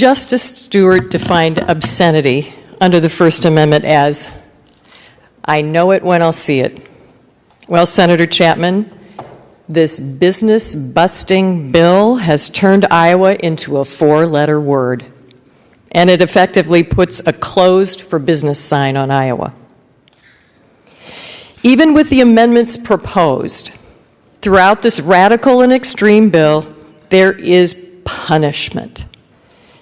Justice Stewart defined obscenity under the First Amendment as, I know it when I'll see it. Well, Senator Chapman, this business-busting bill has turned Iowa into a four-letter word, and it effectively puts a closed for business sign on Iowa. Even with the amendments proposed, throughout this radical and extreme bill, there is punishment.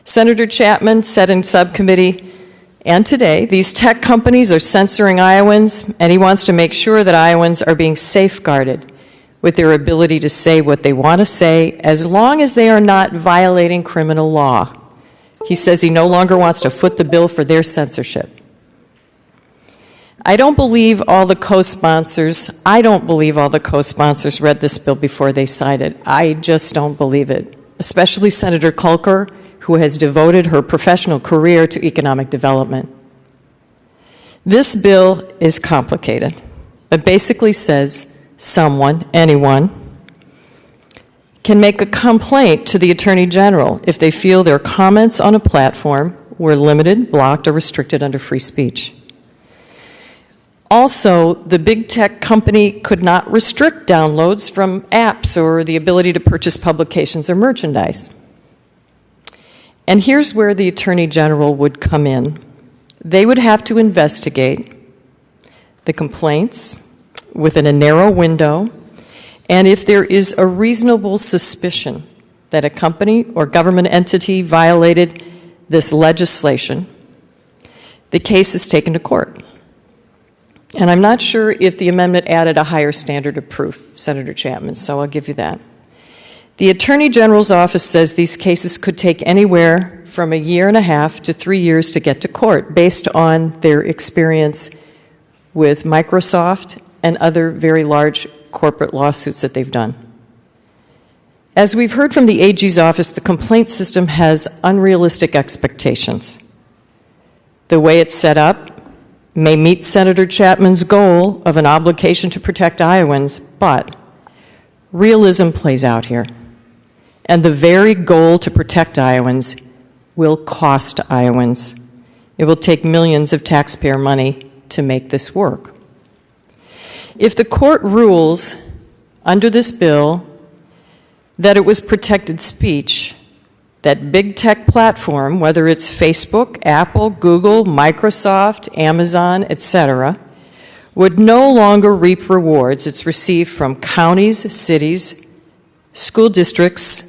Senator Chapman said in subcommittee and today, these tech companies are censoring Iowans, and he wants to make sure that Iowans are being safeguarded with their ability to say what they want to say as long as they are not violating criminal law. He says he no longer wants to foot the bill for their censorship. I don't believe all the co-sponsors read this bill before they signed it. I just don't believe it, especially Senator Kulker, who has devoted her professional career to economic development. This bill is complicated. It basically says someone, anyone, can make a complaint to the Attorney General if they feel their comments on a platform were limited, blocked, or restricted under free speech. Also, the big tech company could not restrict downloads from apps or the ability to purchase publications or merchandise. And here's where the Attorney General would come in. They would have to investigate the complaints within a narrow window, and if there is a reasonable suspicion that a company or government entity violated this legislation, the case is taken to court. And I'm not sure if the amendment added a higher standard of proof, Senator Chapman, so I'll give you that. The Attorney General's office says these cases could take anywhere from 1.5 years to 3 years to get to court based on their experience with Microsoft and other very large corporate lawsuits that they've done. As we've heard from the AG's office, the complaint system has unrealistic expectations. The way it's set up may meet Senator Chapman's goal of an obligation to protect Iowans, but realism plays out here. And the very goal to protect Iowans will cost Iowans. It will take millions of taxpayer money to make this work. If the court rules under this bill that it was protected speech, that big tech platform, whether it's Facebook, Apple, Google, Microsoft, Amazon, etc., would no longer reap rewards it's received from counties, cities, school districts,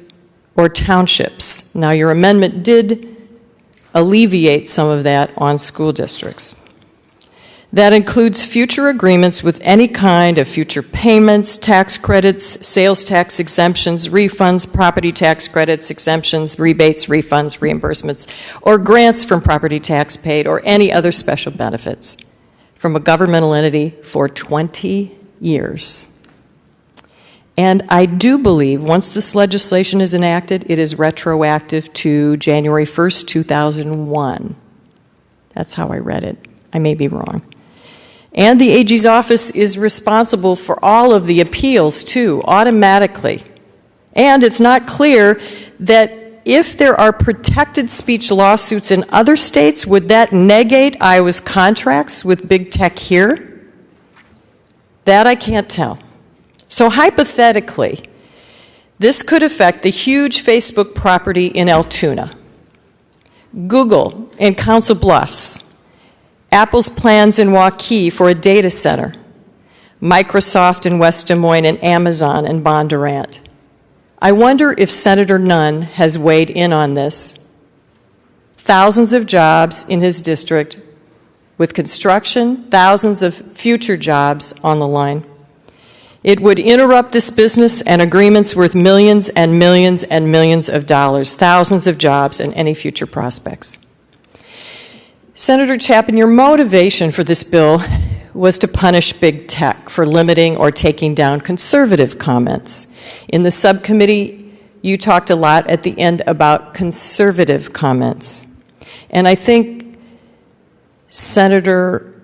or townships. Now, your amendment did alleviate some of that on school districts. That includes future agreements with any kind of future payments, tax credits, sales tax exemptions, refunds, property tax credits, exemptions, rebates, refunds, reimbursements, or grants from property tax paid, or any other special benefits from a governmental entity for 20 years. And I do believe once this legislation is enacted, it is retroactive to January 1st, 2001. That's how I read it. I may be wrong. And the AG's office is responsible for all of the appeals, too, automatically. And it's not clear that if there are protected speech lawsuits in other states, would that negate Iowa's contracts with big tech here? That I can't tell. So hypothetically, this could affect the huge Facebook property in Altoona, Google in Council Bluffs, Apple's plans in Waukee for a data center, Microsoft in West Des Moines, and Amazon in Bondurant. I wonder if Senator Nunn has weighed in on this. Thousands of jobs in his district with construction, thousands of future jobs on the line. It would interrupt this business and agreements worth millions and millions and millions of dollars, thousands of jobs, and any future prospects. Senator Chapman, your motivation for this bill was to punish big tech for limiting or taking down conservative comments. In the subcommittee, you talked a lot at the end about conservative comments. And I think, Senator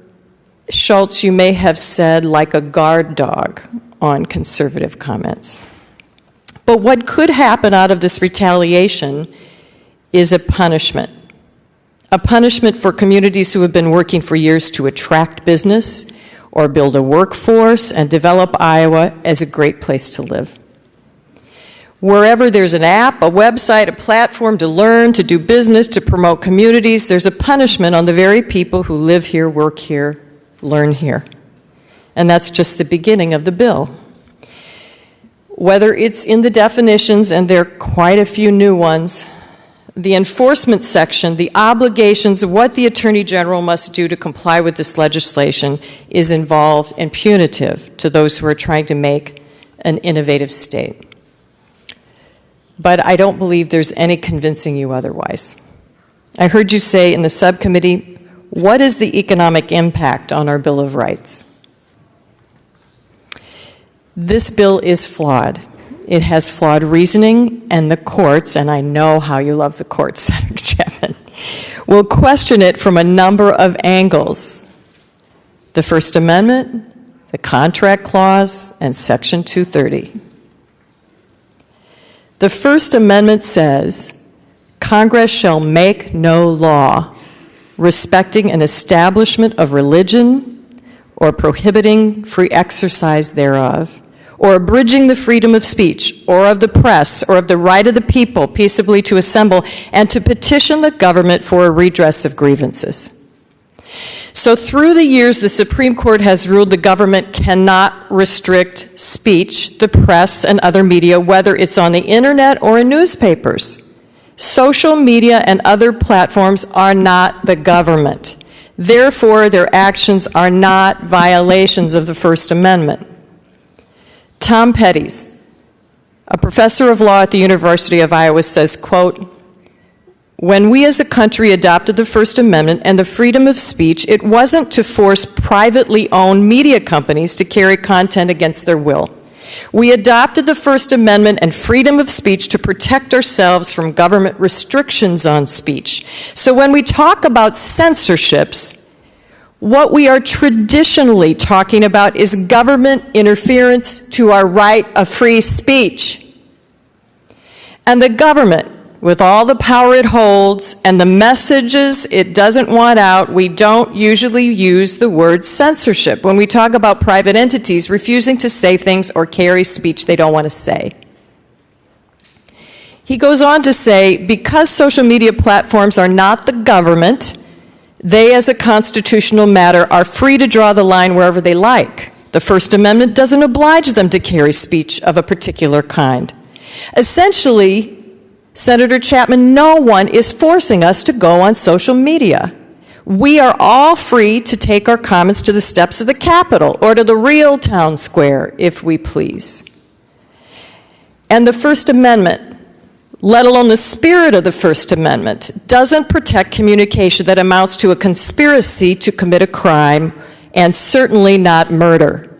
Schultz, you may have said like a guard dog on conservative comments. But what could happen out of this retaliation is a punishment for communities who have been working for years to attract business or build a workforce and develop Iowa as a great place to live. Wherever there's an app, a website, a platform to learn, to do business, to promote communities, there's a punishment on the very people who live here, work here, learn here. And that's just the beginning of the bill. Whether it's in the definitions, and there are quite a few new ones, the enforcement section, the obligations of what the Attorney General must do to comply with this legislation is involved and punitive to those who are trying to make an innovative state. But I don't believe there's any convincing you otherwise. I heard you say in the subcommittee, what is the economic impact on our Bill of Rights? This bill is flawed. It has flawed reasoning, and the courts, and I know how you love the courts, Senator Chapman, will question it from a number of angles. The First Amendment, the Contract Clause, and Section 230. The First Amendment says, Congress shall make no law respecting an establishment of religion or prohibiting free exercise thereof, or abridging the freedom of speech, or of the press, or of the right of the people peaceably to assemble and to petition the government for a redress of grievances. So through the years, the Supreme Court has ruled the government cannot restrict speech, the press, and other media, whether it's on the internet or in newspapers. Social media and other platforms are not the government. Therefore, their actions are not violations of the First Amendment. Tom Petty's, a professor of law at the University of Iowa, says, quote, when we as a country adopted the First Amendment and the freedom of speech, it wasn't to force privately owned media companies to carry content against their will. We adopted the First Amendment and freedom of speech to protect ourselves from government restrictions on speech. So when we talk about censorships, what we are traditionally talking about is government interference to our right of free speech. And the government, with all the power it holds and the messages it doesn't want out, we don't usually use the word censorship when we talk about private entities refusing to say things or carry speech they don't want to say. He goes on to say, because social media platforms are not the government, they, as a constitutional matter, are free to draw the line wherever they like. The First Amendment doesn't oblige them to carry speech of a particular kind. Essentially, Senator Chapman, no one is forcing us to go on social media. We are all free to take our comments to the steps of the Capitol or to the real town square, if we please. And the First Amendment, let alone the spirit of the First Amendment, doesn't protect communication that amounts to a conspiracy to commit a crime, and certainly not murder.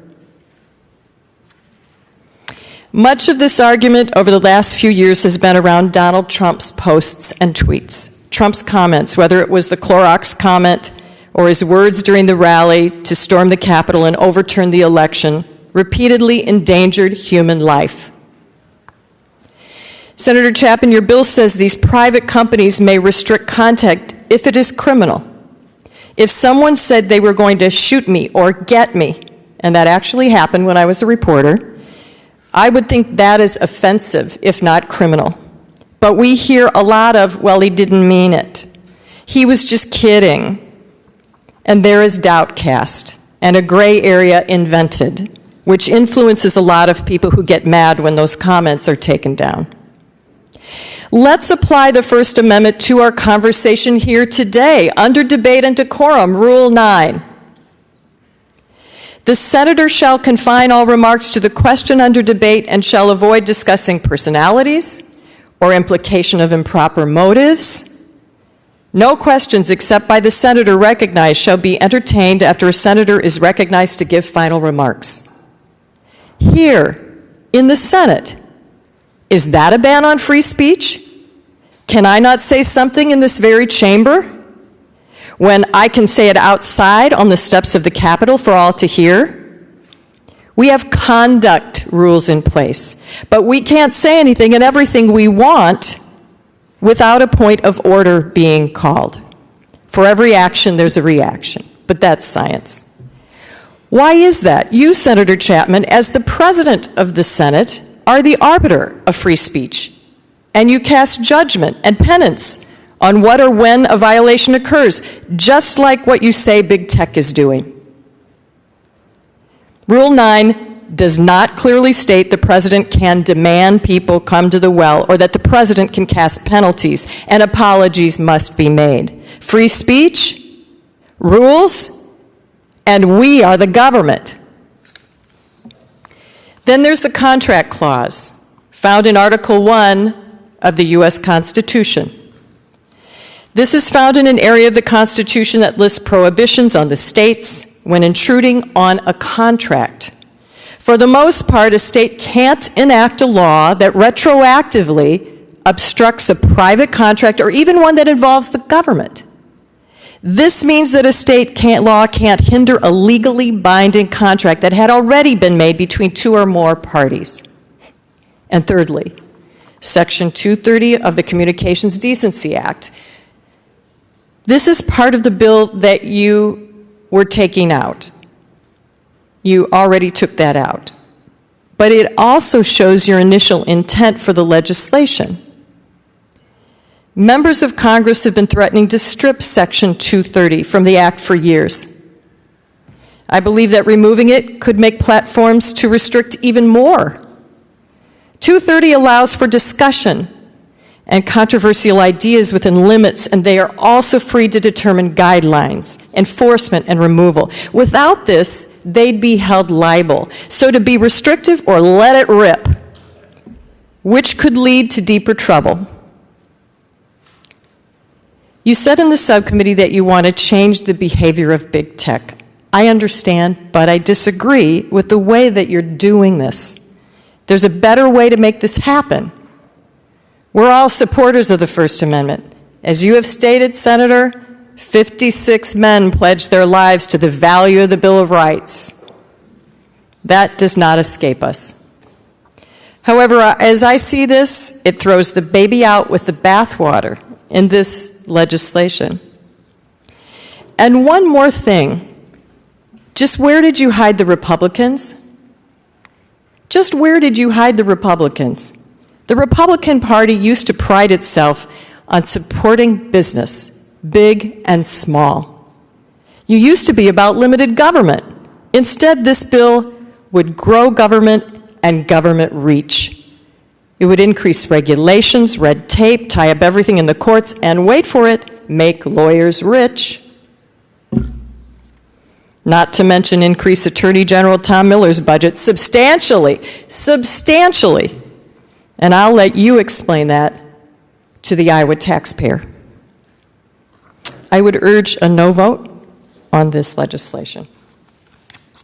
Much of this argument over the last few years has been around Donald Trump's posts and tweets. Trump's comments, whether it was the Clorox comment or his words during the rally to storm the Capitol and overturn the election, repeatedly endangered human life. Senator Chapman, your bill says these private companies may restrict content if it is criminal. If someone said they were going to shoot me or get me, and that actually happened when I was a reporter, I would think that is offensive, if not criminal. But we hear a lot of, well, he didn't mean it. He was just kidding. And there is doubt cast and a gray area invented, which influences a lot of people who get mad when those comments are taken down. Let's apply the First Amendment to our conversation here today. Under debate and decorum, Rule 9. The senator shall confine all remarks to the question under debate and shall avoid discussing personalities or implication of improper motives. No questions except by the senator recognized shall be entertained after a senator is recognized to give final remarks. Here, in the Senate, is that a ban on free speech? Can I not say something in this very chamber when I can say it outside on the steps of the Capitol for all to hear? We have conduct rules in place, but we can't say anything and everything we want without a point of order being called. For every action, there's a reaction, but that's science. Why is that? You, Senator Chapman, as the President of the Senate, are the arbiter of free speech, and you cast judgment and penance on what or when a violation occurs, just like what you say big tech is doing. Rule 9 does not clearly state the president can demand people come to the well or that the president can cast penalties and apologies must be made. Free speech, rules, and we are the government. Then there's the contract clause found in Article 1 of the U.S. Constitution. This is found in an area of the Constitution that lists prohibitions on the states when intruding on a contract. For the most part, a state can't enact a law that retroactively obstructs a private contract or even one that involves the government. This means that a state law can't hinder a legally binding contract that had already been made between two or more parties. And thirdly, Section 230 of the Communications Decency Act. This is part of the bill that you were taking out. You already took that out. But it also shows your initial intent for the legislation. Members of Congress have been threatening to strip Section 230 from the Act for years. I believe that removing it could make platforms to restrict even more. 230 allows for discussion and controversial ideas within limits, and they are also free to determine guidelines, enforcement, and removal. Without this, they'd be held liable. So to be restrictive or let it rip, which could lead to deeper trouble. You said in the subcommittee that you want to change the behavior of big tech. I understand, but I disagree with the way that you're doing this. There's a better way to make this happen. We're all supporters of the First Amendment. As you have stated, Senator, 56 men pledged their lives to the value of the Bill of Rights. That does not escape us. However, as I see this, it throws the baby out with the bathwater in this legislation. And one more thing. Just where did you hide the Republicans? Just where did you hide the Republicans? The Republican Party used to pride itself on supporting business, big and small. You used to be about limited government. Instead, this bill would grow government and government reach. It would increase regulations, red tape, tie up everything in the courts, and wait for it, make lawyers rich. Not to mention increase Attorney General Tom Miller's budget substantially. And I'll let you explain that to the Iowa taxpayer. I would urge a no vote on this legislation.